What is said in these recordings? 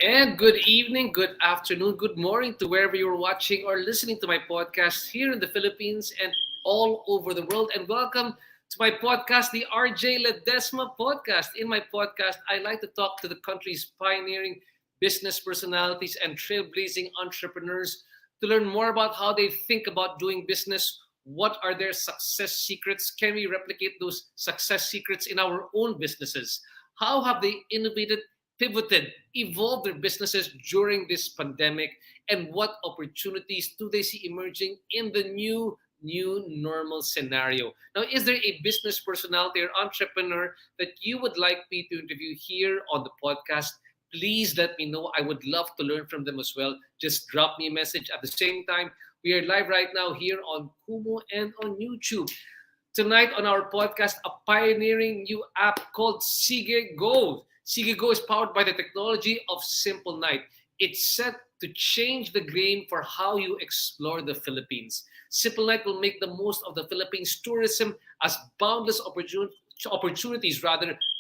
And good evening, good afternoon, good morning to wherever you're watching or listening to my podcast here in the Philippines and all over the world. And welcome to my podcast, the RJ Ledesma podcast. In my podcast, I like to talk to the country's pioneering business personalities and trailblazing entrepreneurs to learn more about how they think about doing business. What are their success secrets? Can we replicate those success secrets in our own businesses? How have they innovated, pivoted, evolved their businesses during this pandemic, and what opportunities do they see emerging in the new normal scenario? Now, is there a business personality or entrepreneur that you would like me to interview here on the podcast? Please let me know. I would love to learn from them as well. Just drop me a message. At the same time, we are live right now here on Kumu and on YouTube. Tonight on our podcast, a pioneering new app called SigeGo. SigeGo is powered by the technology of Simplenight. It's set to change the game for how you explore the Philippines. Simplenight will make the most of the Philippines tourism as boundless opportunities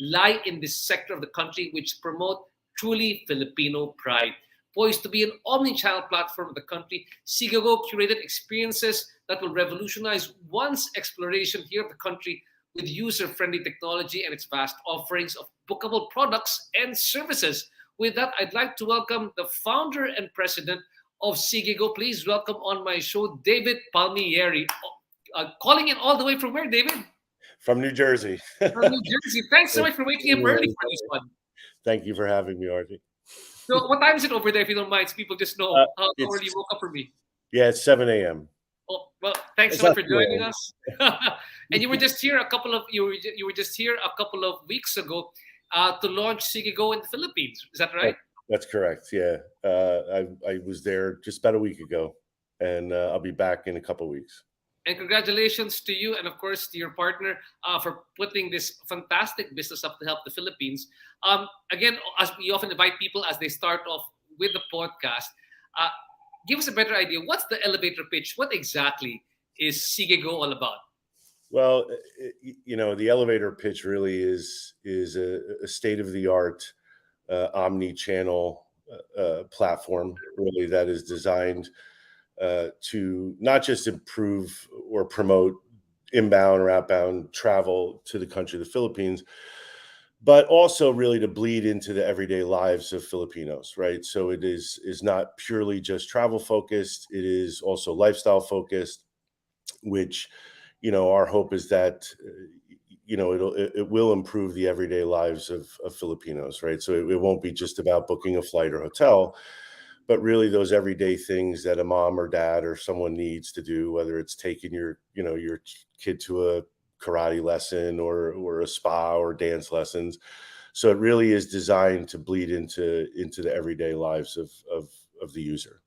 lie in this sector of the country which promote truly Filipino pride. Poised to be an omni-channel platform of the country, SigeGo curated experiences that will revolutionize one's exploration here of the country with user-friendly technology and its vast offerings of bookable products and services. With that, I'd like to welcome the founder and president of SigeGo. Please welcome on my show, David Palmieri. Calling in all the way from where, David? From New Jersey. From New Jersey. Thanks so much for waking up early for this one. Thank you for having me, Artie. So what time is it over there, if you don't mind, so people just know how early you woke up for me? Yeah, it's 7 a.m. Oh, well, thanks so much for joining us. And you were just here a couple of weeks ago to launch SigeGo in the Philippines. Is that right? That's correct. Yeah, I was there just about a week ago, and I'll be back in a couple of weeks. And congratulations to you and, of course, to your partner for putting this fantastic business up to help the Philippines. Again, as we often invite people as they start off with the podcast, give us a better idea. What's the elevator pitch? What exactly is SigeGo all about? Well, the elevator pitch really is a state-of-the-art omni-channel platform, really, that is designed to not just improve or promote inbound or outbound travel to the country of the Philippines, but also really to bleed into the everyday lives of Filipinos, right? So it is not purely just travel focused. It is also lifestyle focused, which, our hope is that, it will improve the everyday lives of Filipinos, right? So it won't be just about booking a flight or hotel, but really those everyday things that a mom or dad or someone needs to do, whether it's taking your kid to a karate lesson or a spa or dance lessons. So it really is designed to bleed into the everyday lives of the user.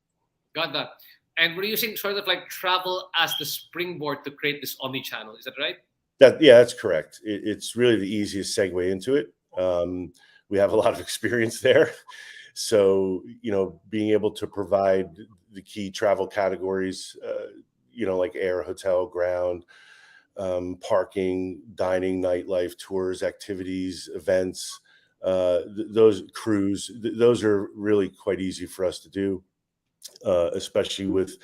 Got that. And we're using sort of like travel as the springboard to create this omni-channel. Is that right? Yeah, that's correct. It's really the easiest segue into it. We have a lot of experience there. So, being able to provide the key travel categories, like air, hotel, ground, parking, dining, nightlife, tours, activities, events, those cruise, those are really quite easy for us to do, especially with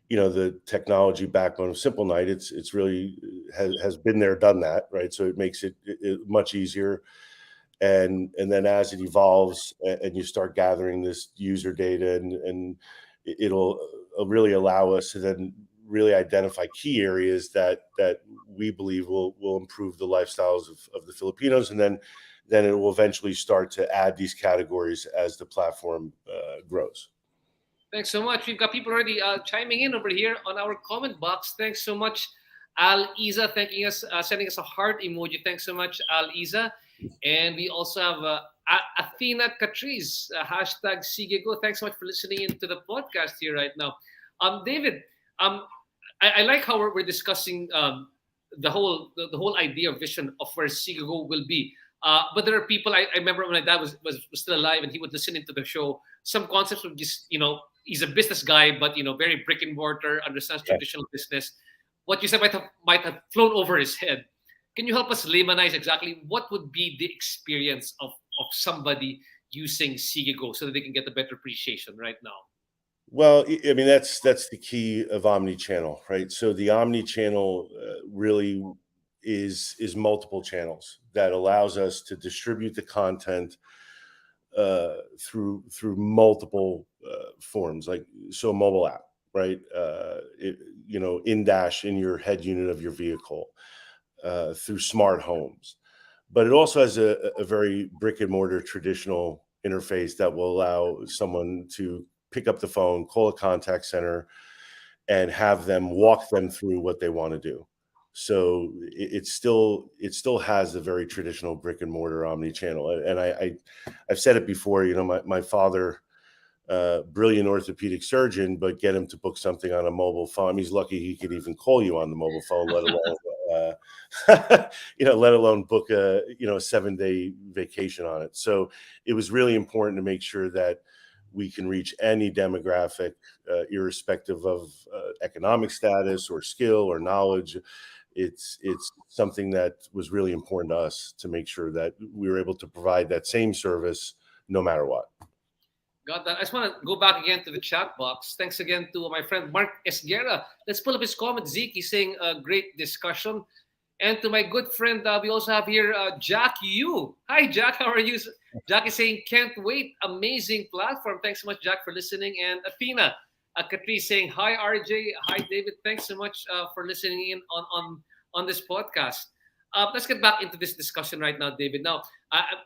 the technology backbone of Simplenight. It's really has been there, done that, right? So it makes it much easier. And then as it evolves and you start gathering this user data, and it'll really allow us to then really identify key areas that we believe will improve the lifestyles of the Filipinos, and then it will eventually start to add these categories as the platform grows. Thanks so much. We've got people already chiming in over here on our comment box. Thanks so much, Al Isa, thanking us, sending us a heart emoji. Thanks so much, Al Isa. And we also have Athena Catrice, hashtag SigeGo. Thanks so much for listening into the podcast here right now. David, I like how we're discussing the whole idea, vision of where SigeGo will be. But there are people, I remember when my dad was still alive and he would listen into the show, some concepts would just, he's a business guy, but, very brick and mortar, understands Yeah. traditional business. What you said might have flown over his head. Can you help us laymanize exactly what would be the experience of somebody using SigeGo so that they can get a better appreciation right now? Well, I mean, that's the key of omni-channel, right? So the omni-channel really is multiple channels that allows us to distribute the content through multiple forms, like so a mobile app, right? In dash in your head unit of your vehicle, through smart homes, but it also has a very brick and mortar traditional interface that will allow someone to pick up the phone, call a contact center, and have them walk them through what they want to do. So it still has the very traditional brick and mortar omni-channel. And I've said it before, my father, brilliant orthopedic surgeon, but get him to book something on a mobile phone. He's lucky he could even call you on the mobile phone, let alone let alone book a 7-day vacation on it. So it was really important to make sure that we can reach any demographic, irrespective of economic status or skill or knowledge. It's something that was really important to us to make sure that we were able to provide that same service no matter what. Got that. I just want to go back again to the chat box. Thanks again to my friend Mark Esguerra. Let's pull up his comment. Zeke, he's saying a great discussion. And to my good friend, we also have here Jack Yu. Hi, Jack. How are you? Jack is saying, can't wait. Amazing platform. Thanks so much, Jack, for listening. And Athena Catrice saying, hi, RJ. Hi, David. Thanks so much for listening in on this podcast. Let's get back into this discussion right now, David. Now,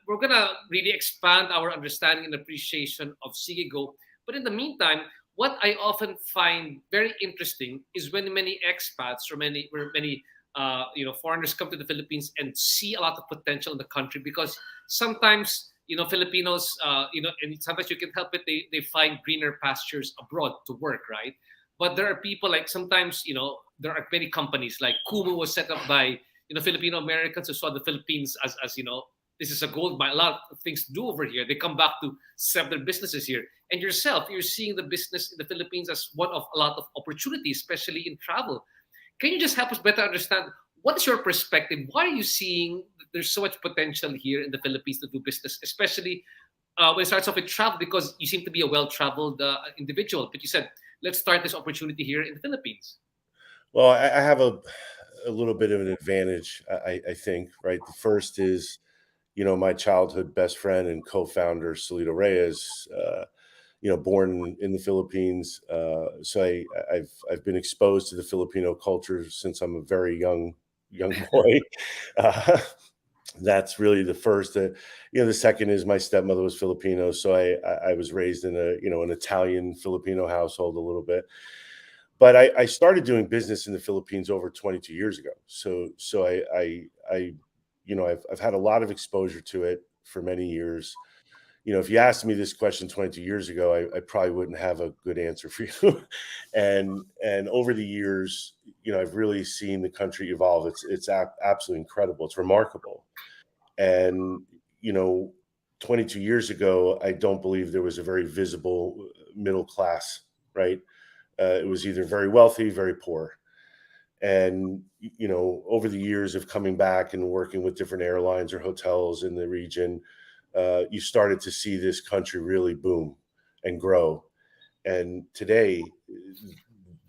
we're going to really expand our understanding and appreciation of SigeGo. But in the meantime, what I often find very interesting is when many expats or many foreigners come to the Philippines and see a lot of potential in the country, because sometimes, Filipinos, and sometimes you can help it, they find greener pastures abroad to work, right? But there are people like sometimes, there are many companies like Kumu was set up by, Filipino Americans who saw the Philippines as this is a gold mine, a lot of things to do over here. They come back to set up their businesses here. And yourself, you're seeing the business in the Philippines as one of a lot of opportunities, especially in travel. Can you just help us better understand what is your perspective? Why are you seeing that there's so much potential here in the Philippines to do business, especially when it starts off with travel? Because you seem to be a well-traveled individual, but you said, let's start this opportunity here in the Philippines. Well, I have a little bit of an advantage, I think, right? The first is, my childhood best friend and co-founder, Solito Reyes, born in the Philippines. So I've been exposed to the Filipino culture since I'm a very young young boy. Uh, that's really the first. The second is my stepmother was Filipino, so I was raised in an Italian Filipino household a little bit. But I started doing business in the Philippines over 22 years ago. So I've had a lot of exposure to it for many years. If you asked me this question 22 years ago, I probably wouldn't have a good answer for you. And over the years, I've really seen the country evolve. It's absolutely incredible. It's remarkable. And 22 years ago, I don't believe there was a very visible middle class, right? It was either very wealthy, very poor. And over the years of coming back and working with different airlines or hotels in the region, you started to see this country really boom and grow. And today,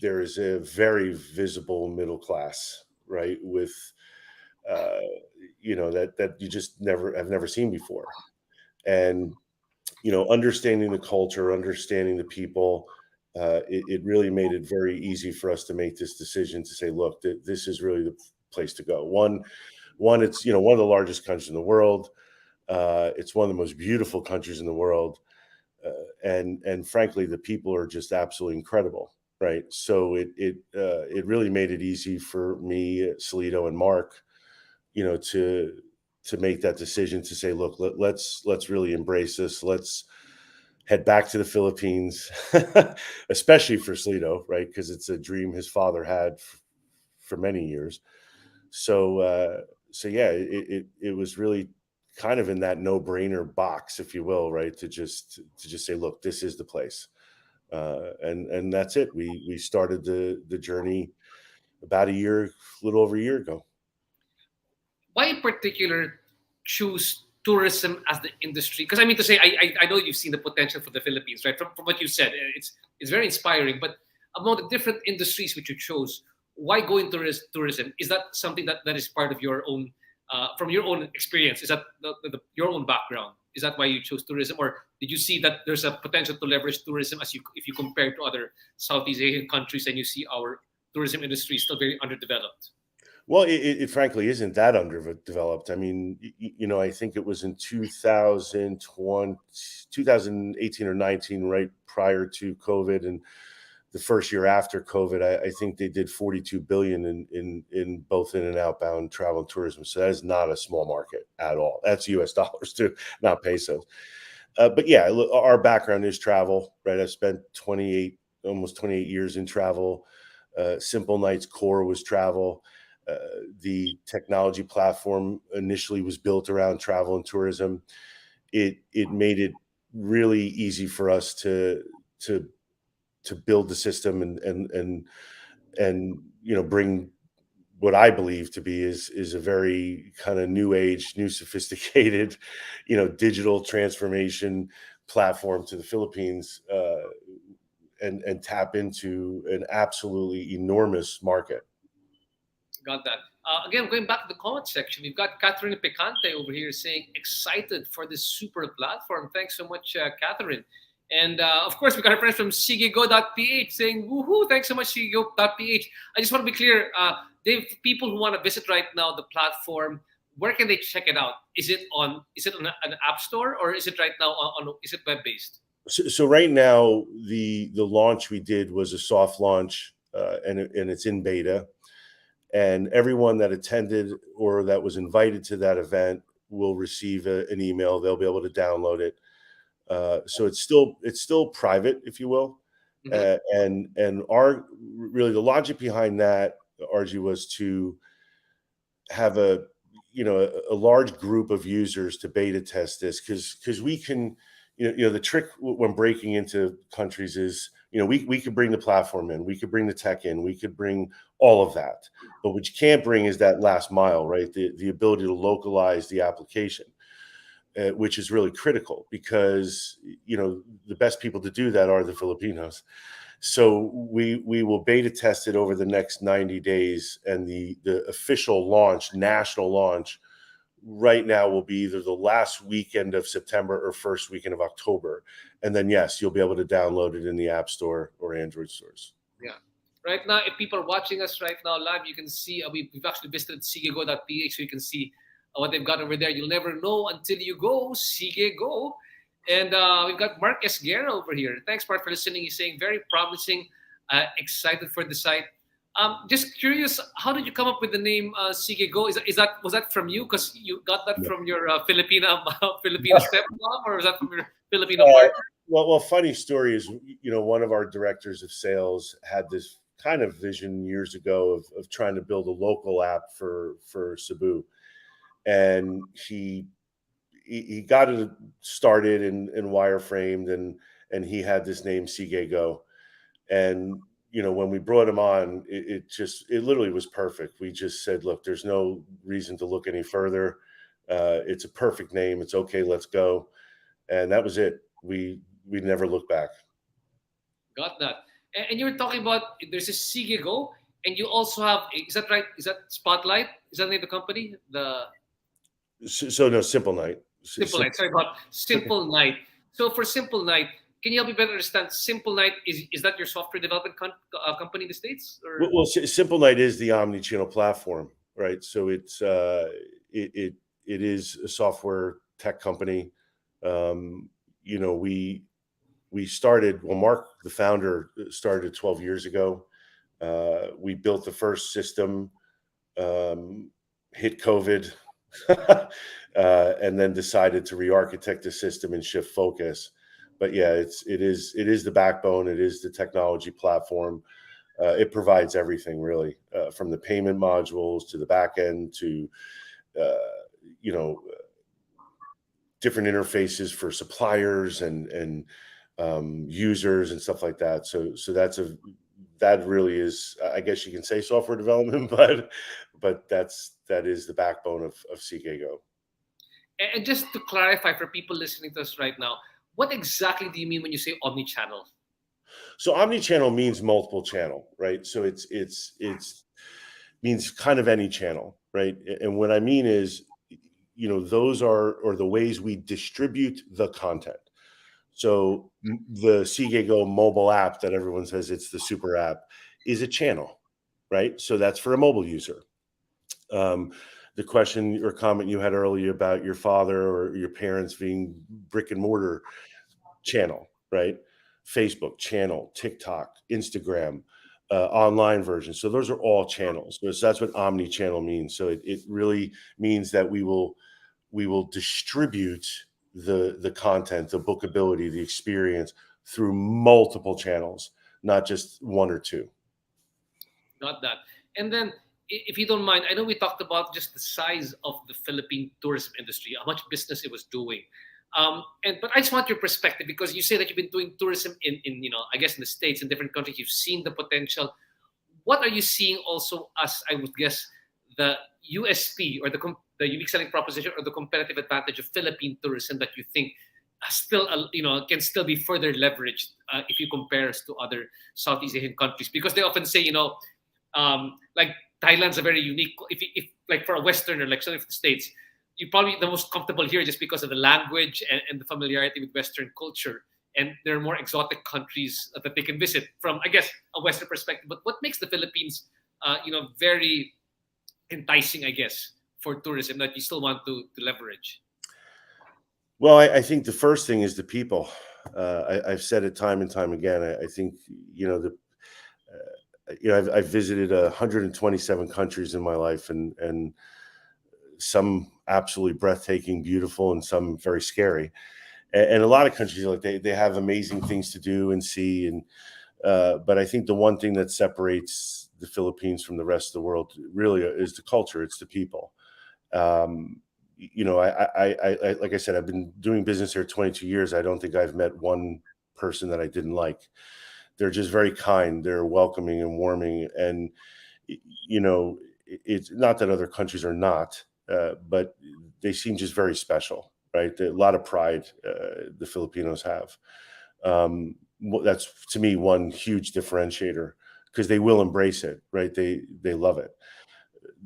there is a very visible middle class, right? With that you just never seen before. And understanding the culture, understanding the people, it really made it very easy for us to make this decision to say, look, this is really the place to go. One, it's one of the largest countries in the world. It's one of the most beautiful countries in the world, and frankly, the people are just absolutely incredible, right? So it really made it easy for me, Salito, and Mark, to make that decision to say, look, let's really embrace this. Let's head back to the Philippines, especially for Salito, right? Because it's a dream his father had for many years. So yeah, it was really kind of in that no-brainer box, if you will, right? To just say, look, this is the place, and that's it. We started the journey about a little over a year ago. Why in particular choose tourism as the industry? Because I mean to say, I know you've seen the potential for the Philippines, right? From what you said, it's very inspiring. But among the different industries which you chose, why go into tourism? Is that something that is part of your own, from your own experience? Is that your own background? Is that why you chose tourism, or did you see that there's a potential to leverage tourism if you compare to other Southeast Asian countries and you see our tourism industry is still very underdeveloped? Well, it frankly isn't that underdeveloped. I mean, I think it was in 2018 or 19, right prior to COVID, and the first year after COVID, I think they did 42 billion in both in and outbound travel and tourism. So that is not a small market at all. That's U.S. dollars too, not pesos. But yeah, look, our background is travel, right? I've spent almost 28 years in travel. Simplenight's core was travel. The technology platform initially was built around travel and tourism. It made it really easy for us to build the system and bring what I believe to be is a very kind of new age, new sophisticated, digital transformation platform to the Philippines, and tap into an absolutely enormous market. Got that. Again, going back to the comment section, we've got Catherine Picante over here saying, excited for this super platform. Thanks so much, Catherine. And of course, we got our friends from SigeGo.ph saying, woohoo, thanks so much, SigeGo.ph. I just want to be clear, Dave, people who want to visit right now the platform, where can they check it out? Is it on an app store, or is it right now is it web based? So right now, the launch we did was a soft launch, and it's in beta. And everyone that attended or that was invited to that event will receive an email. They'll be able to download it. So it's still private, if you will. Mm-hmm. And our really the logic behind that, RG, was to have a large group of users to beta test this, because we can, the trick when breaking into countries is, we could bring the platform in, we could bring the tech in, we could bring all of that, but what you can't bring is that last mile, right? The ability to localize the application, which is really critical, because the best people to do that are the Filipinos. So we will beta test it over the next 90 days, and the official launch, national launch, right now will be either the last weekend of September or first weekend of October. And then, yes, you'll be able to download it in the App Store or Android stores. Yeah. Right now, if people are watching us right now live, you can see we've actually visited SigeGo.ph, so you can see what they've got over there. You'll never know until you go. SigeGo. And we've got Mark Esguerra over here. Thanks, Mark, for listening. He's saying very promising, excited for the site. Just curious, how did you come up with the name SigeGo? Was that from you? Because you got that Yeah. from your Filipina stepmom, or was that from your Filipino Uh, partner? well, funny story is, one of our directors of sales had this kind of vision years ago of trying to build a local app for Cebu, and he got it started and wireframed, and he had this name SigeGo, and when we brought him on, it literally was perfect. We just said, look, there's no reason to look any further. It's a perfect name. It's okay. Let's go. And that was it. We never looked back. Got that. And you were talking about there's a SigeGo, and you also have, is that right? Is that Spotlight? Is that the name of the company? The So no, Simple Night. Simple Night. Sorry about Simple Night. So for Simple Night, can you help me better understand? Simple Night is that your software development company in the States? Or Well, Simple Night is the omni-channel platform, right? So it is a software tech company. Um, you know, we started. Well, Mark, the founder, started 12 years ago. We built the first system, hit COVID, and then decided to re-architect the system and shift focus. But yeah, it is the backbone. It is the technology platform. It provides everything really, from the payment modules to the back end to uh, you know different interfaces for suppliers and users and stuff like that. So that really is, I guess you can say, software development, but that is the backbone of SigeGo. and just to clarify for people listening to us right now, what exactly do you mean when you say omni-channel? So omni-channel means multiple channel, right? So it's means kind of any channel, right? And what I mean is, those are or the ways we distribute the content. So the SigeGo mobile app that everyone says it's the super app is a channel, right? So that's for a mobile user. Um, the question or comment you had earlier about your father or your parents being brick and mortar, channel, right? Facebook channel, TikTok, Instagram, online version. So those are all channels. So that's what omni-channel means. So it really means that we will distribute the content, the bookability, the experience through multiple channels, not just one or two. Got that. And then, if you don't mind, I know we talked about just the size of the Philippine tourism industry, how much business it was doing. But I just want your perspective because you say that you've been doing tourism in I guess in the States, in different countries, you've seen the potential. What are you seeing also as, I would guess, the USP or the unique selling proposition or the competitive advantage of Philippine tourism that you think still can still be further leveraged if you compare us to other Southeast Asian countries? Because they often say, like Thailand's a very unique. If like for a Westerner, like something from the States, you're probably the most comfortable here just because of the language and the familiarity with Western culture. And there are more exotic countries that they can visit from, I guess, a Western perspective. But what makes the Philippines, very enticing, I guess, for tourism that you still want to leverage? Well, I think the first thing is the people. I've said it time and time again. I think I've visited 127 countries in my life, and some absolutely breathtaking, beautiful, and some very scary. And a lot of countries, like they have amazing things to do and see, and but I think the one thing that separates the Philippines from the rest of the world really is the culture. It's the people. Um, I like I said, I've been doing business here 22 years. I don't think I've met one person that I didn't like. They're just very kind. They're welcoming and warming, and it's not that other countries are not, but they seem just very special, right? A lot of pride the Filipinos have. That's to me one huge differentiator because they will embrace it, right? They love it.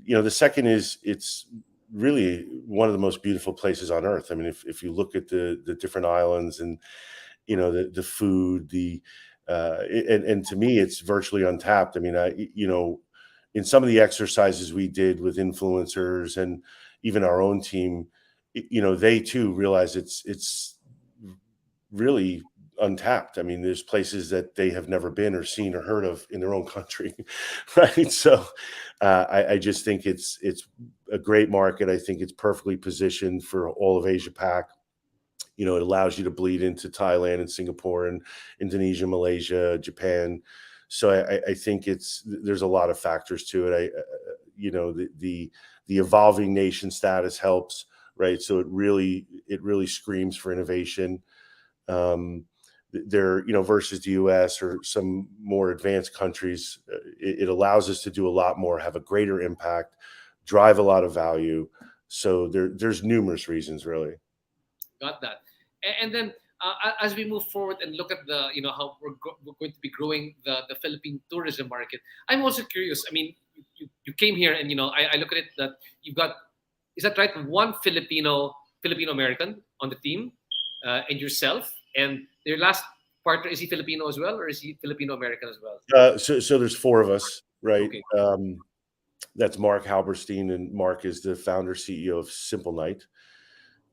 The second is it's really one of the most beautiful places on earth. I mean, if you look at the different islands and the food, And to me, it's virtually untapped. I mean, in some of the exercises we did with influencers and even our own team, they too realize it's really untapped. I mean, there's places that they have never been or seen or heard of in their own country, right? So I just think it's a great market. I think it's perfectly positioned for all of Asia Pac. It allows you to bleed into Thailand and Singapore and Indonesia, Malaysia, Japan. So I think there's a lot of factors to it. The evolving nation status helps, right? So it really screams for innovation. Versus the US or some more advanced countries, it allows us to do a lot more, have a greater impact, drive a lot of value. So there's numerous reasons, really. Got that. And then as we move forward and look at the, how we're going to be growing the Philippine tourism market, I'm also curious. I mean, you came here and, I look at it that you've got, is that right? One Filipino American on the team and yourself, and your last partner, is he Filipino as well, or is he Filipino American as well? So there's four of us, right? Okay. That's Mark Halberstein, and Mark is the founder CEO of Simplenight.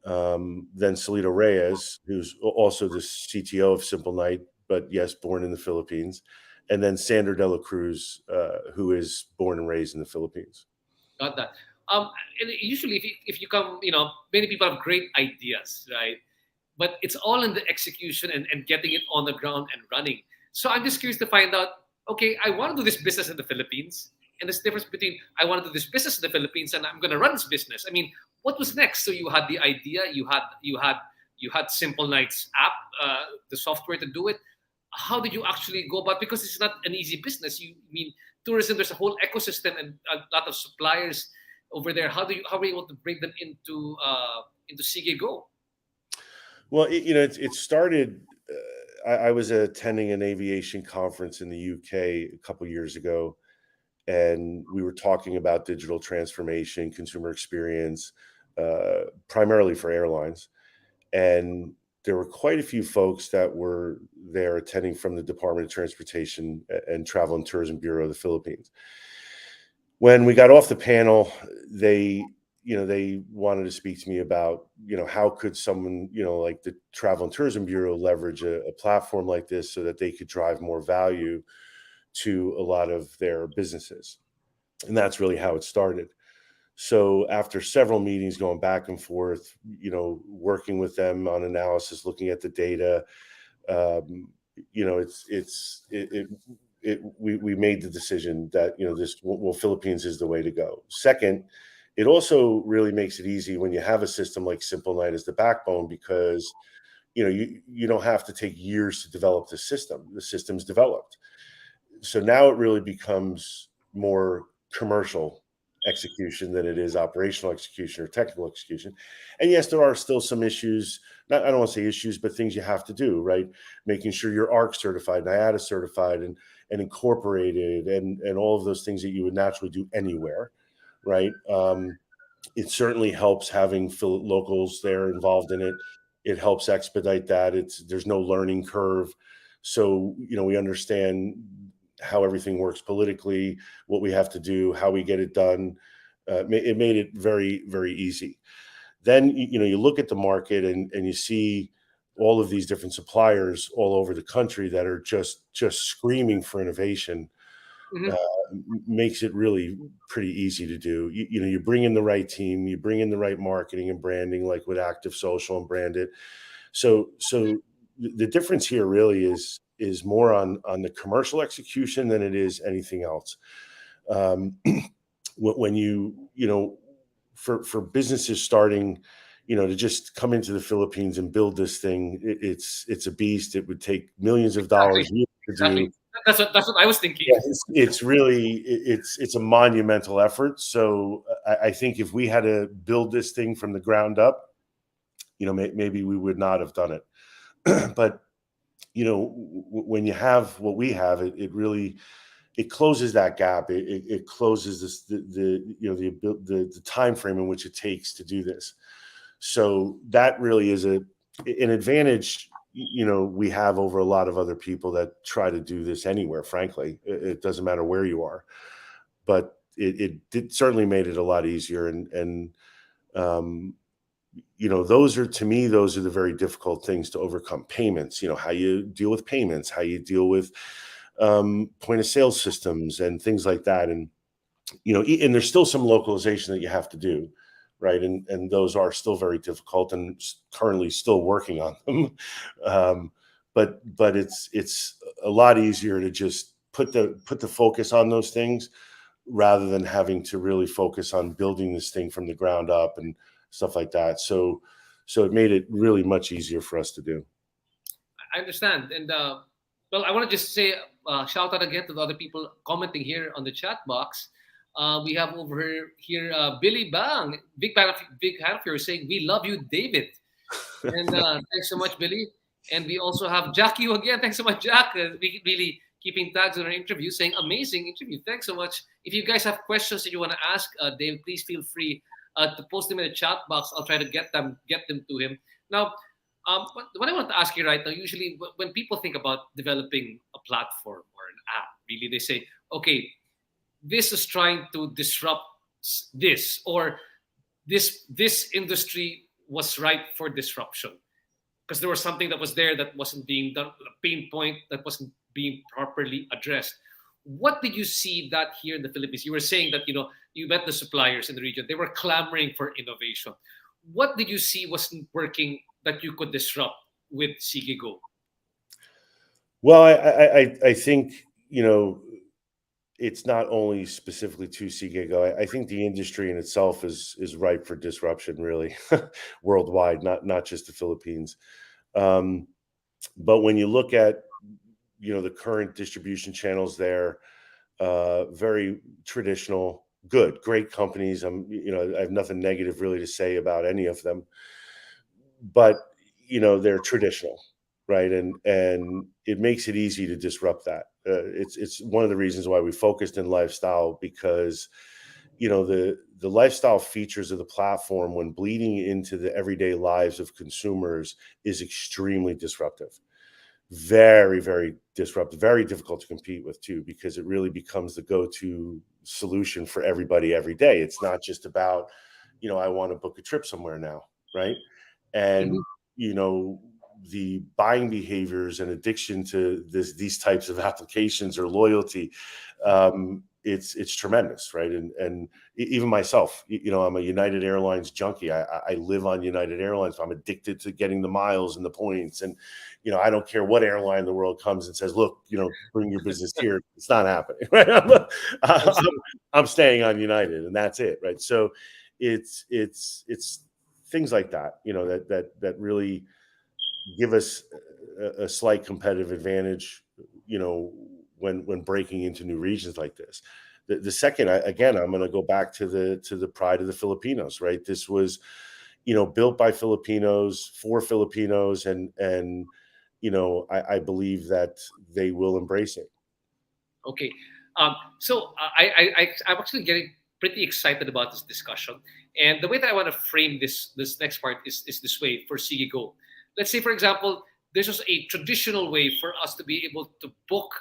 Then Salito Reyes, who's also the CTO of Simplenight, but yes, born in the Philippines. And then Sandra De La Cruz, who is born and raised in the Philippines. Got that. And usually, if you come, many people have great ideas, right? But it's all in the execution and getting it on the ground and running. So I'm just curious to find out, okay, I want to do this business in the Philippines. And there's difference between I want to do this business in the Philippines and I'm going to run this business. I mean, what was next? So you had the idea, you had Simplenight's app, the software to do it. How did you actually go about? Because it's not an easy business. Tourism, there's a whole ecosystem and a lot of suppliers over there. How are you able to bring them into SigeGo? Well, it started. I was attending an aviation conference in the UK a couple years ago, and we were talking about digital transformation, consumer experience, primarily for airlines. And there were quite a few folks that were there attending from the Department of Transportation and Travel and Tourism Bureau of the Philippines. When we got off the panel, they wanted to speak to me about, how could someone, like the Travel and Tourism Bureau leverage a platform like this so that they could drive more value to a lot of their businesses. And that's really how it started. So after several meetings going back and forth, working with them on analysis, looking at the data, we made the decision that, Philippines is the way to go. Second, it also really makes it easy when you have a system like Simplenight as the backbone, because, you don't have to take years to develop the system. The system's developed. So now it really becomes more commercial execution than it is operational execution or technical execution. And yes, there are still some issues. I don't want to say issues, but things you have to do, right? Making sure you're ARC certified, NIATA certified, and incorporated, and all of those things that you would naturally do anywhere, right? It certainly helps having locals there involved in it. It helps expedite that. There's no learning curve. So, we understand how everything works politically, what we have to do, how we get it done. It made it very, very easy. Then, you look at the market and you see all of these different suppliers all over the country that are just screaming for innovation. Mm-hmm. Makes it really pretty easy to do. You bring in the right team, you bring in the right marketing and branding, like with Active Social and brand it. So the difference here really is more on the commercial execution than it is anything else. When for businesses starting, to just come into the Philippines and build this thing, it's a beast. It would take millions of dollars to do. That's what I was thinking. Yeah, it's really it's a monumental effort. So I think if we had to build this thing from the ground up, maybe we would not have done it. But when you have what we have, it really closes that gap. It closes the time frame in which it takes to do this. So that really is an advantage we have over a lot of other people that try to do this anywhere. Frankly, it doesn't matter where you are, but it certainly made it a lot easier. And um, those are, to me, those are the very difficult things to overcome. Payments, how you deal with payments, how you deal with point of sale systems and things like that. And and there's still some localization that you have to do, right? And those are still very difficult, and currently still working on them. But it's a lot easier to just put the focus on those things rather than having to really focus on building this thing from the ground up and stuff like that. So it made it really much easier for us to do. I understand. And well, I want to just say shout out again to the other people commenting here on the chat box. We have over here Billy Bang, big fan of yours, saying we love you, David. And thanks so much, Billy. And we also have Jack you again. Thanks so much, Jack. We really keeping tags on our interview, saying amazing interview. Thanks so much. If you guys have questions that you want to ask David, please feel free to post them in the chat box. I'll try to get them to him. Now, what I want to ask you right now, usually when people think about developing a platform or an app, really they say, okay, this is trying to disrupt this, or this industry was ripe for disruption because there was something that was there that wasn't being done, a pain point that wasn't being properly addressed. What did you see that here in the Philippines? You were saying that you met the suppliers in the region; they were clamoring for innovation. What did you see wasn't working that you could disrupt with SigeGo? Well, I think it's not only specifically to SigeGo. I think the industry in itself is ripe for disruption, really, worldwide, not just the Philippines. But when you look at the current distribution channels there, very traditional, great companies. I have nothing negative really to say about any of them, but they're traditional, right? And it makes it easy to disrupt that. It's one of the reasons why we focused in lifestyle, because the lifestyle features of the platform, when bleeding into the everyday lives of consumers, is extremely disruptive. Very, very disruptive, very difficult to compete with too, because it really becomes the go-to solution for everybody every day. It's not just about, I want to book a trip somewhere now, right? And Mhm. the buying behaviors and addiction to these types of applications or loyalty, it's tremendous, right? And even myself, I'm a United Airlines junkie. I live on United Airlines. I'm addicted to getting the miles and the points. And I don't care what airline in the world comes and says, look, bring your business here. It's not happening, right? I'm staying on United, and that's it, right? So it's things like that, that really give us a slight competitive advantage, when breaking into new regions like this. The second, again, I'm going to go back to the pride of the Filipinos, right? This was, built by Filipinos for Filipinos, and I believe that they will embrace it. Okay. So I'm actually getting pretty excited about this discussion. And the way that I want to frame this next part is this way for SigeGo. Let's say, for example, this was a traditional way for us to be able to book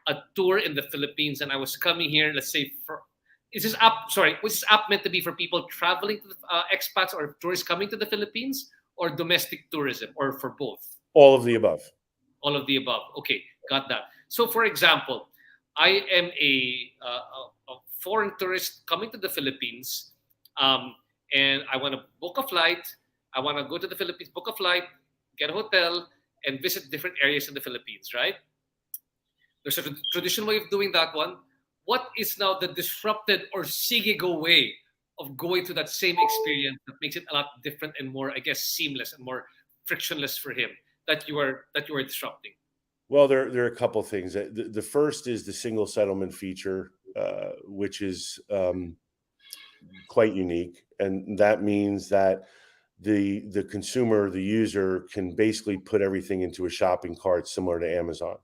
a tour in the Philippines, and I was coming here, let's say, is this app, sorry, was this app meant to be for people traveling to the expats or tourists coming to the Philippines, or domestic tourism, or for both? All of the above. All of the above. Okay, got that. So, for example, I am a foreign tourist coming to the Philippines, um, and I want to book a flight. I want to go to the Philippines, book a flight, get a hotel, and visit different areas in the Philippines, right? There's a traditional way of doing that one. What is now the disrupted or SigeGo way of going to that same experience that makes it a lot different and more, I guess, seamless and more frictionless for him that you are disrupting? Well, there are a couple things. The first is the single settlement feature, which is quite unique, and that means that the consumer, the user, can basically put everything into a shopping cart similar to Amazon,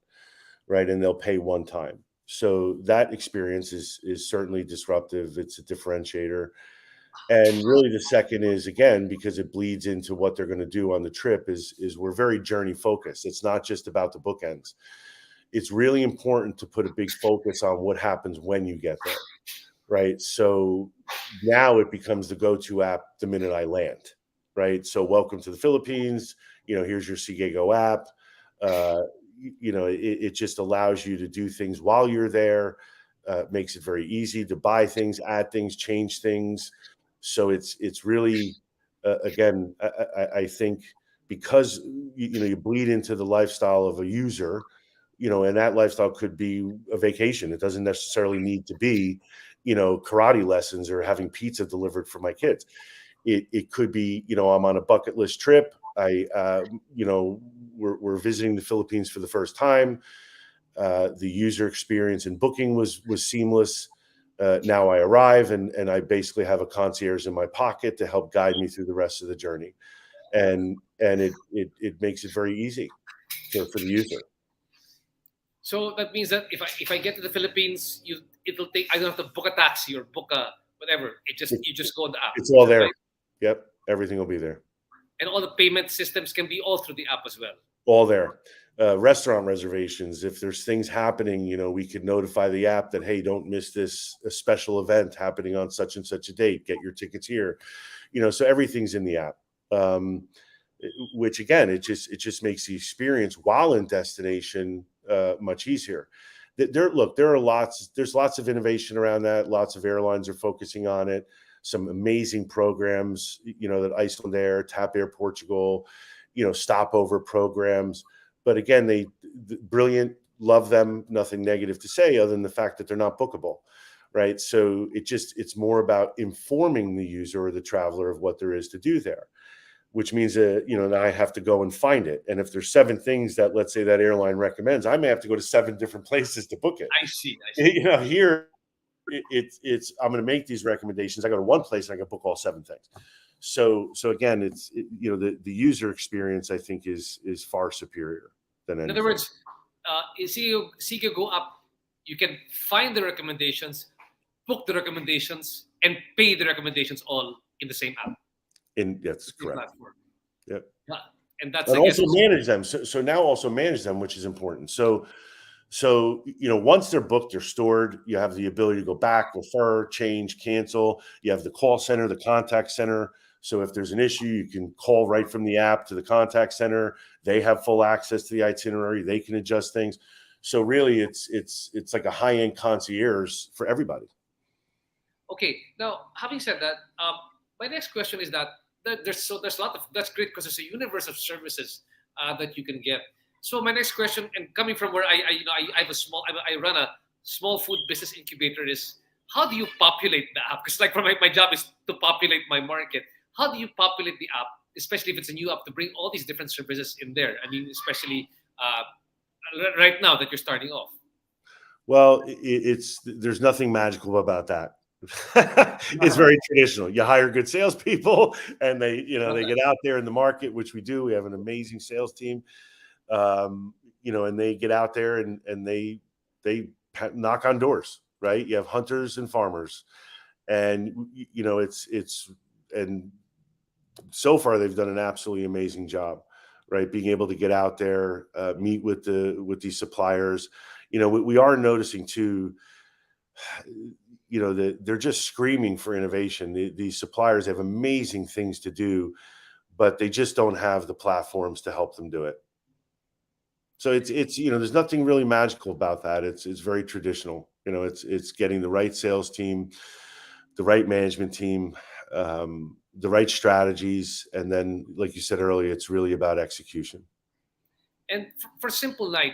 right? And they'll pay one time. So that experience is certainly disruptive. It's a differentiator. And really the second is, again, because it bleeds into what they're going to do on the trip, is we're very journey focused. It's not just about the bookends. It's really important to put a big focus on what happens when you get there, right? So now it becomes the go-to app the minute I land, right? So welcome to the Philippines. Here's your SigeGo app. It just allows you to do things while you're there. Makes it very easy to buy things, add things, change things. So it's really, again, I think because you bleed into the lifestyle of a user, and that lifestyle could be a vacation. It doesn't necessarily need to be, karate lessons or having pizza delivered for my kids. It could be, I'm on a bucket list trip. We're visiting the Philippines for the first time. The user experience in booking was seamless. Now I arrive and I basically have a concierge in my pocket to help guide me through the rest of the journey, and it makes it very easy for the user. So that means that if I get to the Philippines, it'll take, I don't have to book a taxi or book a whatever. You just go on the app. It's all there. Right? Yep, everything will be there. And all the payment systems can be all through the app as well. All there. Restaurant reservations, if there's things happening, we could notify the app that, hey, don't miss this special event happening on such and such a date. Get your tickets here. So everything's in the app. Which again, it just makes the experience while in destination much easier. There's lots of innovation around that. Lots of airlines are focusing on it. Some amazing programs, that Iceland Air, TAP Air Portugal, stopover programs. But again, brilliant, love them, nothing negative to say other than the fact that they're not bookable, right? So it's more about informing the user or the traveler of what there is to do there, which means that I have to go and find it. And if there's 7 things that, let's say, that airline recommends, I may have to go to 7 different places to book it. I see. Here it's I'm going to make these recommendations. I go to one place and I can book all 7 things. So again, the user experience, I think, is far superior than anything. In other words, SigeGo app, you can find the recommendations, book the recommendations, and pay the recommendations all in the same app. That's correct. Platform. Yep. And that's also manage them. So now also manage them, which is important. So once they're booked, they're stored. You have the ability to go back, refer, change, cancel. You have the call center, the contact center. So if there's an issue, you can call right from the app to the contact center. They have full access to the itinerary. They can adjust things. So really, it's like a high-end concierge for everybody. Okay. Now, having said that, my next question is that there's a lot of, that's great because there's a universe of services that you can get. So my next question, and coming from where I run a small food business incubator, is how do you populate the app? Because like my job is to populate my market. How do you populate the app, especially if it's a new app, to bring all these different services in there? I mean, especially right now that you're starting off. Well, there's nothing magical about that. It's very traditional. You hire good salespeople, and they get out there in the market, which we do. We have an amazing sales team, and they get out there and they knock on doors, right? You have hunters and farmers, and and so far they've done an absolutely amazing job, right? Being able to get out there, meet with these suppliers. We are noticing too, that they're just screaming for innovation. These suppliers have amazing things to do, but they just don't have the platforms to help them do it. So it's there's nothing really magical about that. It's very traditional. It's getting the right sales team, the right management team, the right strategies, and then, like you said earlier, it's really about execution. And for Simplenight,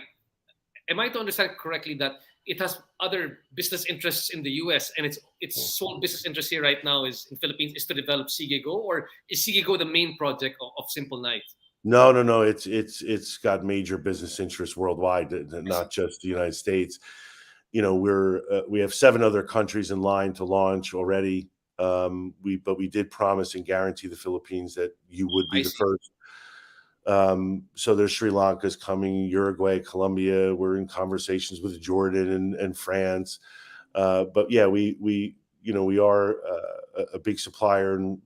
am I to understand correctly that it has other business interests in the US, and its sole business interest here right now is in Philippines is to develop SigeGo, or is SigeGo the main project of Simplenight? No. It's got major business interests worldwide, not just the United States. We have 7 other countries in line to launch already. But we did promise and guarantee the Philippines that you would be the first. So there's Sri Lanka's coming, Uruguay, Colombia. We're in conversations with Jordan and France. But yeah, we we are a big supplier and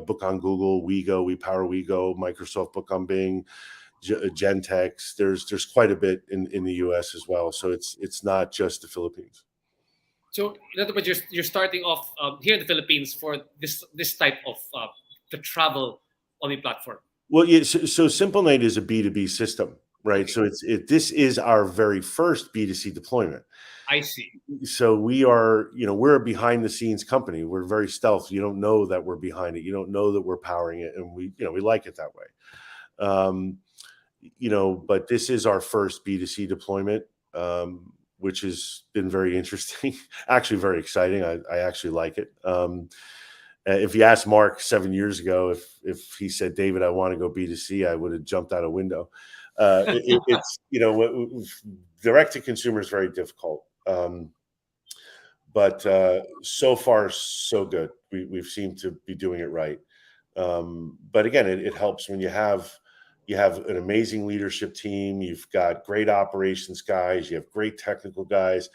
Book on Google, WeGo, we power WeGo, Microsoft Book on Bing, Gentex. There's quite a bit in the U.S. as well. So it's not just the Philippines. So in other words, you're starting off here in the Philippines for this type of the travel on the platform. Well, yeah. So Simplenight is a B2B system, right? Okay. So this is our very first B2C deployment. I see. So we're a behind the scenes company. We're very stealth. You don't know that we're behind it. You don't know that we're powering it, and we like it that way. But this is our first B2C deployment, which has been very interesting, actually very exciting. I actually like it. If you asked Mark 7 years ago, if he said, David, I want to go B2C, I would have jumped out a window. It's direct to consumer is very difficult. But so far, so good. We've seemed to be doing it right. But again, it helps when you have an amazing leadership team. You've got great operations guys. You have great technical guys.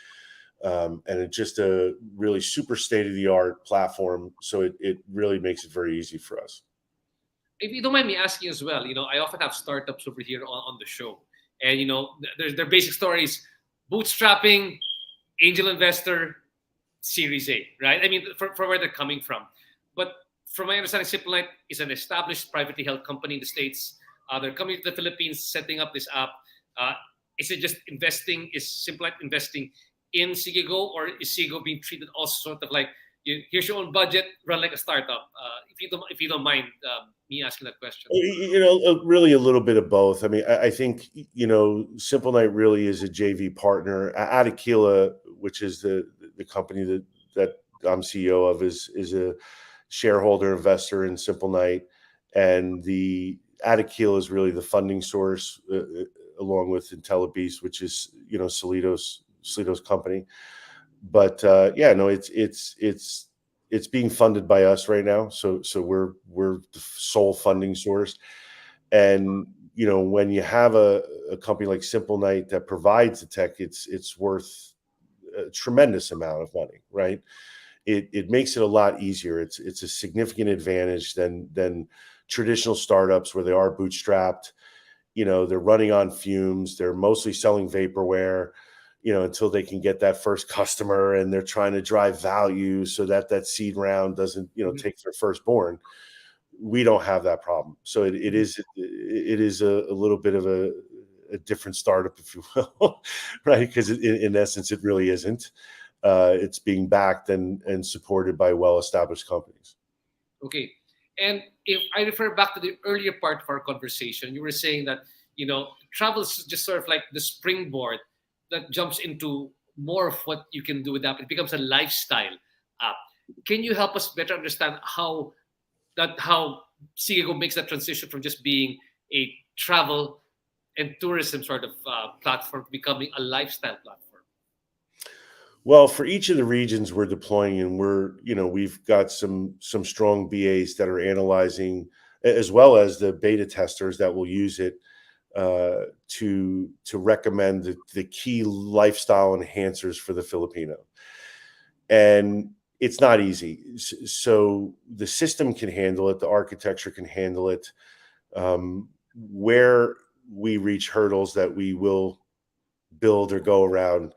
And it's just a really super state-of-the-art platform. So it really makes it very easy for us. If you don't mind me asking as well, I often have startups over here on the show. And, their basic stories, bootstrapping, angel investor, Series A, right? I mean, from where they're coming from. But from my understanding, Simplenight is an established privately held company in the States. They're coming to the Philippines, setting up this app. Is it just investing? Is Simplenight investing in SigeGo, or is SigeGo being treated also sort of like, here's your own budget, run like a startup? If you don't mind me asking that question. Really a little bit of both. I mean, I think Simplenight really is a JV partner. Atakila, which is the company that I'm CEO of, is a shareholder investor in Simplenight, and the Atakila is really the funding source, along with IntelliBeast, which is Salito's company. But it's being funded by us right now. So we're the sole funding source. And when you have a company like Simplenight that provides the tech, it's worth a tremendous amount of money, right? It makes it a lot easier. It's a significant advantage than traditional startups where they are bootstrapped. They're running on fumes. They're mostly selling vaporware, until they can get that first customer, and they're trying to drive value so that seed round doesn't, take their firstborn. We don't have that problem. So it is a little bit of a different startup, if you will, right? Because in essence, it really isn't. It's being backed and supported by well-established companies. Okay. And if I refer back to the earlier part of our conversation, you were saying that, travel is just sort of like the springboard that jumps into more of what you can do with that. It becomes a lifestyle app. Can you help us better understand how SigeGo makes that transition from just being a travel and tourism sort of platform to becoming a lifestyle platform? Well, for each of the regions we're deploying in, we've got some strong BAs that are analyzing, as well as the beta testers that will use it to recommend the key lifestyle enhancers for the Filipino. And it's not easy. So the system can handle it, the architecture can handle it. Where we reach hurdles that we will build or go around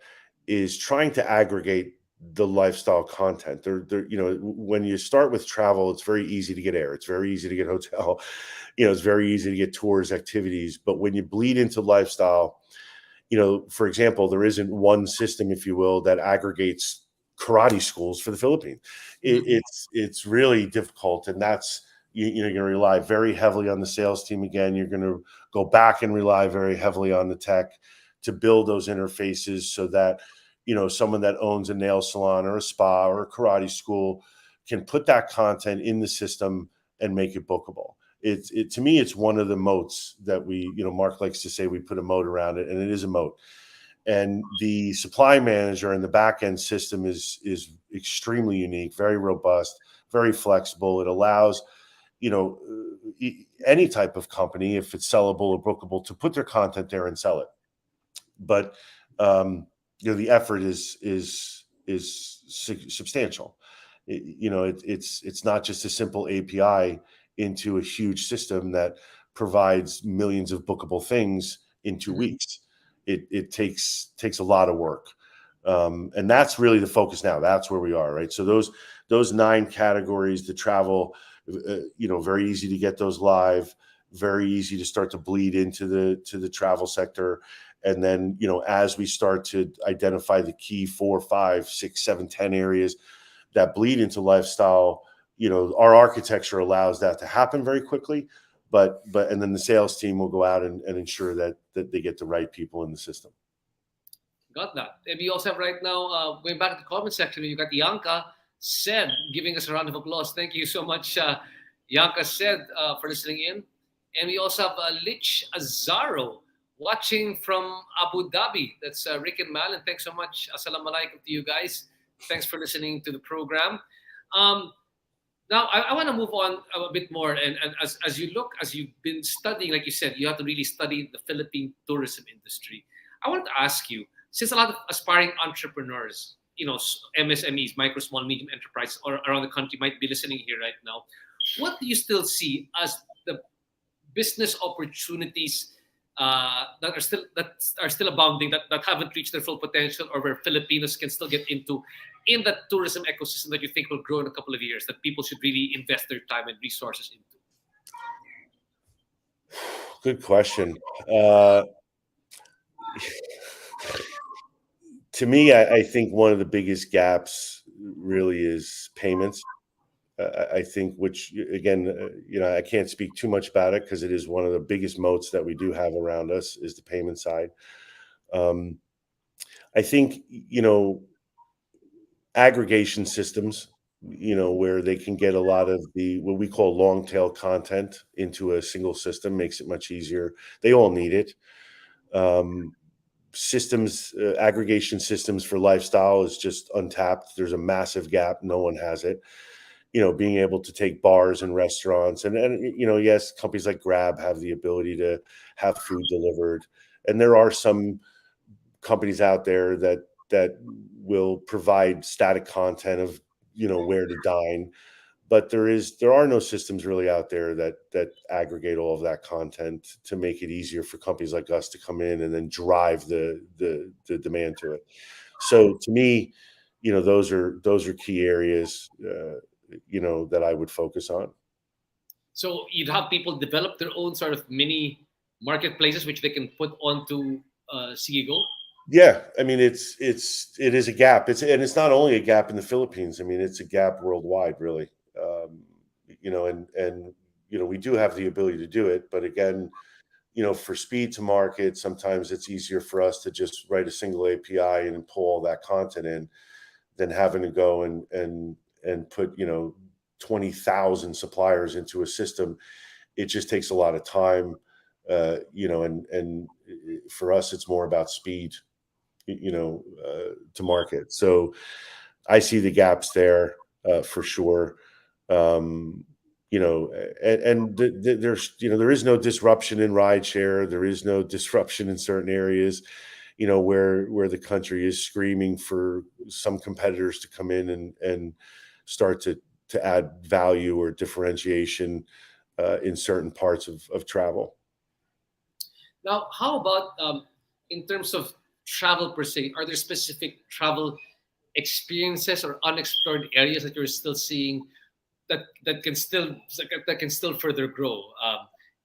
is trying to aggregate the lifestyle content. When you start with travel, it's very easy to get air. It's very easy to get hotel. It's very easy to get tours, activities. But when you bleed into lifestyle, for example, there isn't one system, if you will, that aggregates karate schools for the Philippines. It's really difficult, and that's you're going to rely very heavily on the sales team again. You're going to go back and rely very heavily on the tech to build those interfaces so that someone that owns a nail salon or a spa or a karate school can put that content in the system and make it bookable. To me, it's one of the moats that we, Mark likes to say we put a moat around it, and it is a moat. And the supply manager and the back end system is extremely unique, very robust, very flexible. It allows any type of company, if it's sellable or bookable, to put their content there and sell it. But the effort is substantial, It's not just a simple API into a huge system that provides millions of bookable things in 2 weeks. It takes a lot of work, and that's really the focus now. That's where we are, right? So those 9 categories, the travel, very easy to get those live, very easy to start to bleed into the travel sector. And then, as we start to identify the key 4, 5, 6, 7, 10 areas that bleed into lifestyle, our architecture allows that to happen very quickly. And then the sales team will go out and ensure that they get the right people in the system. Got that. And we also have right now, going back to the comment section, you got Yanka said, giving us a round of applause. Thank you so much, Yanka said, for listening in. And we also have Lich Azaro watching from Abu Dhabi. That's Rick and Mal. And thanks so much. Assalamu alaikum to you guys. Thanks for listening to the program. Now, I want to move on a bit more. And as you've been studying, like you said, you have to really study the Philippine tourism industry. I want to ask you, since a lot of aspiring entrepreneurs, MSMEs, micro, small, medium enterprises around the country might be listening here right now, what do you still see as the business opportunities that are still abounding, that haven't reached their full potential, or where Filipinos can still get into in the tourism ecosystem that you think will grow in a couple of years, that people should really invest their time and resources into? Good question. To me, I think one of the biggest gaps really is payments. I think, which again, I can't speak too much about it because it is one of the biggest moats that we do have around us, is the payment side. I think, aggregation systems, where they can get a lot of what we call long tail content into a single system, makes it much easier. They all need it. Aggregation systems for lifestyle is just untapped. There's a massive gap. No one has it. Being able to take bars and restaurants and yes, companies like Grab have the ability to have food delivered. And there are some companies out there that will provide static content of, where to dine. But there are no systems really out there that aggregate all of that content to make it easier for companies like us to come in and then drive the demand to it. So to me, those are key areas, that I would focus on. So you'd have people develop their own sort of mini marketplaces, which they can put onto SigeGo? Yeah, I mean, it is a gap. It's not only a gap in the Philippines. I mean, it's a gap worldwide, really. We do have the ability to do it, but again, for speed to market, sometimes it's easier for us to just write a single API and pull all that content in than having to go and put 20,000 suppliers into a system. It just takes a lot of time, and for us, it's more about speed, to market. So I see the gaps there for sure. There is no disruption in rideshare. There is no disruption in certain areas, where the country is screaming for some competitors to come in and start to add value or differentiation in certain parts of travel. Now, how about in terms of travel per se? Are there specific travel experiences or unexplored areas that you're still seeing that can still further grow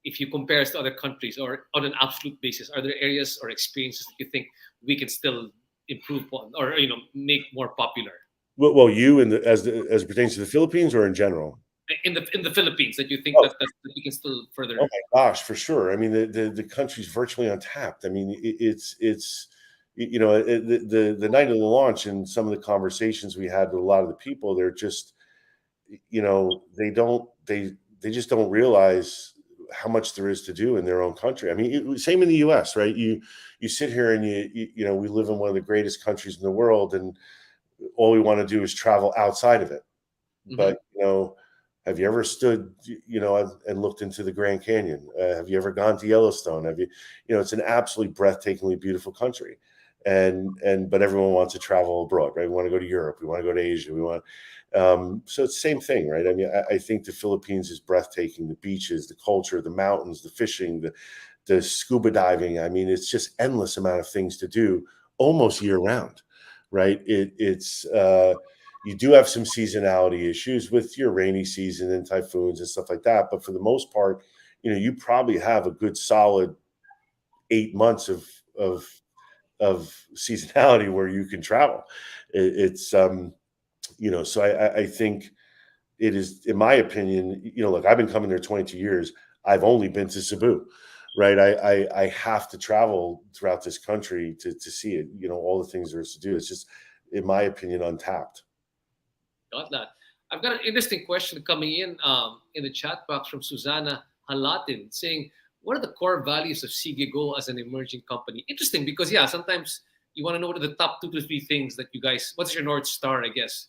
if you compare us to other countries, or on an absolute basis? Are there areas or experiences that you think we can still improve on, or make more popular? Well, as it pertains to the Philippines, or in general? In the Philippines, that you think that we can still further? Oh my gosh, for sure. I mean, the country's virtually untapped. I mean, it's the night of the launch and some of the conversations we had with a lot of the people, they're just, they just don't realize how much there is to do in their own country. I mean, same in the U.S., right? You sit here and we live in one of the greatest countries in the world, and all we want to do is travel outside of it. Mm-hmm. But have you ever stood, and looked into the Grand Canyon? Have you ever gone to Yellowstone? Have you, it's an absolutely breathtakingly beautiful country, but everyone wants to travel abroad, right? We want to go to Europe, we want to go to Asia, So it's the same thing, right? I mean, I think the Philippines is breathtaking. The beaches, the culture, the mountains, the fishing, the scuba diving. I mean, it's just endless amount of things to do almost year round, right? It's you do have some seasonality issues with your rainy season and typhoons and stuff like that, but for the most part, you probably have a good solid 8 months of of seasonality where you can travel. It's so I think it is, in my opinion, look, I've been coming there 22 years. I've only been to Cebu, right? I have to travel throughout this country to see it, all the things there is to do. It's just, in my opinion, untapped. Got that. I've got an interesting question coming in the chat box from Susanna Halatin saying, what are the core values of SigeGo as an emerging company? Interesting because, yeah, sometimes you want to know what are the top 2 to 3 things that you guys, what's your North Star, I guess,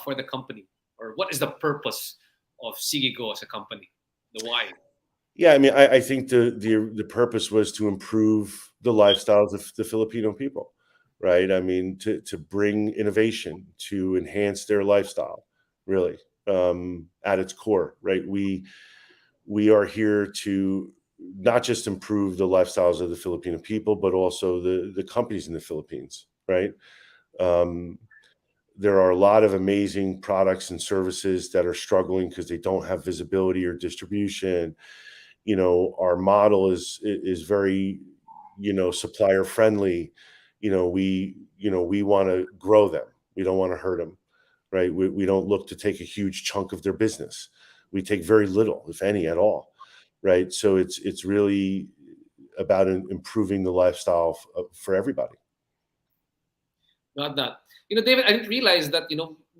for the company? Or what is the purpose of SigeGo as a company? The why? Yeah, I mean, I think the purpose was to improve the lifestyles of the Filipino people, right? I mean, to bring innovation, to enhance their lifestyle, really, at its core, right? We are here to not just improve the lifestyles of the Filipino people, but also the companies in the Philippines, right? Um, there are a lot of amazing products and services that are struggling because they don't have visibility or distribution. Our model is very, supplier friendly. We want to grow them. We don't want to hurt them, right? We don't look to take a huge chunk of their business. We take very little, if any, at all, right? So it's really about improving the lifestyle for everybody. Got that. David, I didn't realize that,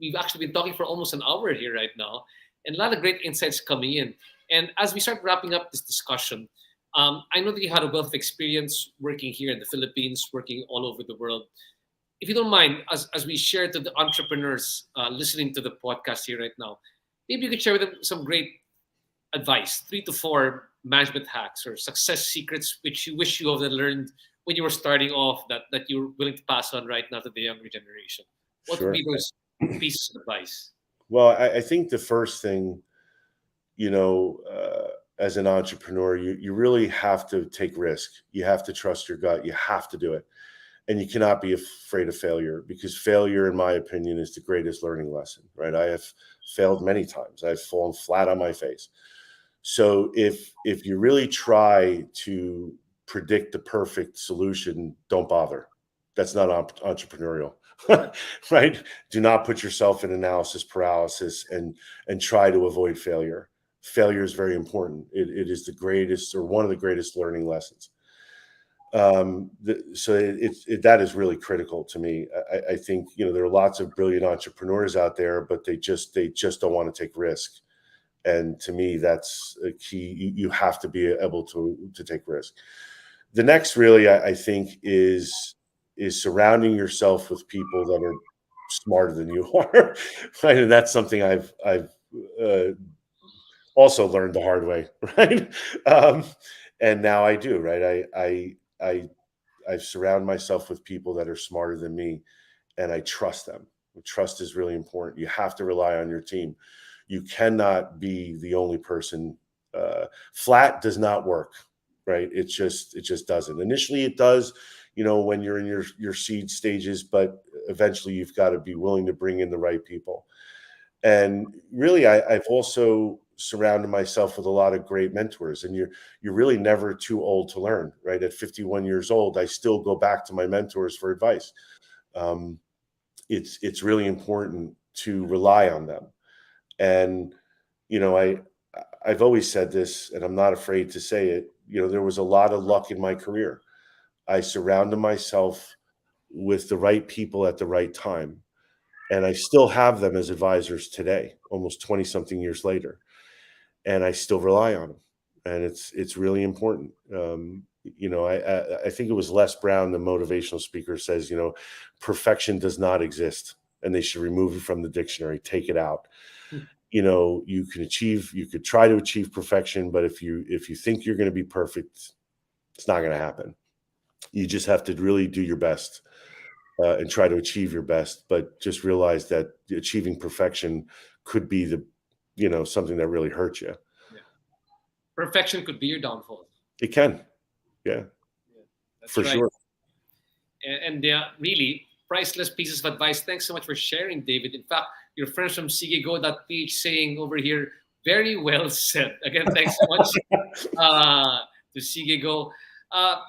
we've actually been talking for almost an hour here right now, and a lot of great insights coming in. And as we start wrapping up this discussion, I know that you had a wealth of experience working here in the Philippines, working all over the world. If you don't mind, as we share to the entrepreneurs listening to the podcast here right now, maybe you could share with them some great advice, 3 to 4 management hacks or success secrets which you wish you have learned when you were starting off that you're willing to pass on right now to the younger generation. What would Sure. be those pieces of advice? Well, I think the first thing, as an entrepreneur, you really have to take risk. You have to trust your gut. You have to do it. And you cannot be afraid of failure, because failure, in my opinion, is the greatest learning lesson, right? I have failed many times. I've fallen flat on my face. So if you really try to predict the perfect solution, don't bother. That's not entrepreneurial, right? Do not put yourself in analysis paralysis and try to avoid failure. Failure is very important. It is the greatest, or one of the greatest learning lessons. That is really critical to me. I think there are lots of brilliant entrepreneurs out there, but they just don't want to take risk. And to me, that's a key. You have to be able to take risk. The next, really, I think, is surrounding yourself with people that are smarter than you are. Right? And that's something I've uh, also learned the hard way, right? And now I do, right? I surround myself with people that are smarter than me, and I trust them. Trust is really important. You have to rely on your team. You cannot be the only person. Flat does not work, right? It just doesn't. Initially, it does, when you're in your seed stages, but eventually, you've got to be willing to bring in the right people. And really, I've also surrounded myself with a lot of great mentors, and you're really never too old to learn, right? At 51 years old, I still go back to my mentors for advice. Um, it's really important to rely on them. And I've always said this, and I'm not afraid to say it. There was a lot of luck in my career. I surrounded myself with the right people at the right time, and I still have them as advisors today, almost 20 something years later, and I still rely on them. And it's really important. I think it was Les Brown, the motivational speaker, says, perfection does not exist, and they should remove it from the dictionary, take it out. You could try to achieve perfection, but if you think you're going to be perfect, it's not going to happen. You just have to really do your best. and try to achieve your best, but just realize that achieving perfection could be something that really hurts you. Yeah. Perfection could be your downfall. It can. Yeah. That's For right. sure. And really priceless pieces of advice. Thanks so much for sharing, David. In fact, your friends from SigeGo.ph saying over here, very well said. Again, thanks so much to SigeGo.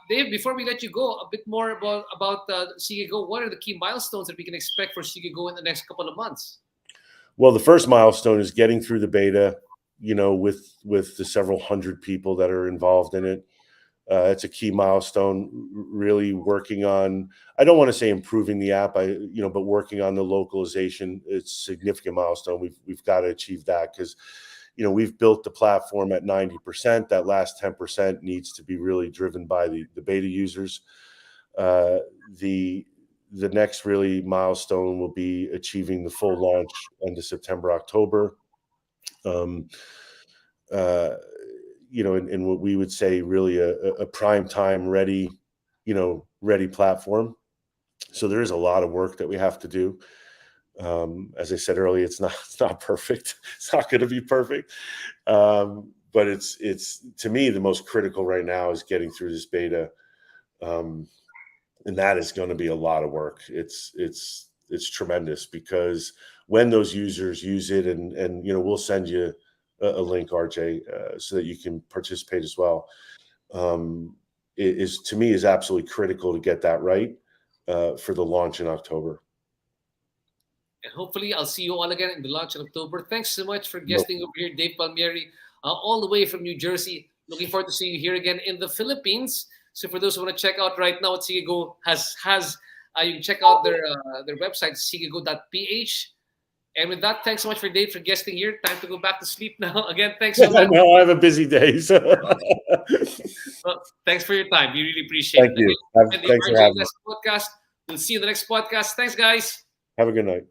Dave, before we let you go, a bit more about SigeGo. What are the key milestones that we can expect for SigeGo in the next couple of months? Well, the first milestone is getting through the beta, with the several hundred people that are involved in it. It's a key milestone, really working on, I don't want to say improving the app, but working on the localization. It's a significant milestone. We've got to achieve that because, we've built the platform at 90%. That last 10% needs to be really driven by the beta users. The next really milestone will be achieving the full launch end of September, October. In what we would say really a prime time ready platform. So there is a lot of work that we have to do. As I said earlier, it's not perfect. It's not going to be perfect. But it's to me, the most critical right now is getting through this beta. And that is going to be a lot of work. It's tremendous because when those users use it and we'll send you a link, RJ, so that you can participate as well. It is, to me, is absolutely critical to get that right for the launch in October. And hopefully I'll see you all again in the launch in October. Thanks so much for guesting over here, Dave Palmieri, all the way from New Jersey. Looking forward to seeing you here again in the Philippines. So for those who want to check out right now what SigeGo has you can check out their website, SigeGo.ph. And with that, thanks so much for Dave for guesting here. Time to go back to sleep now. Again, thanks so much. No, I have a busy day. So. Well, thanks for your time. We really appreciate it. Thank you. Again, Thanks for having me. Podcast. We'll see you in the next podcast. Thanks, guys. Have a good night.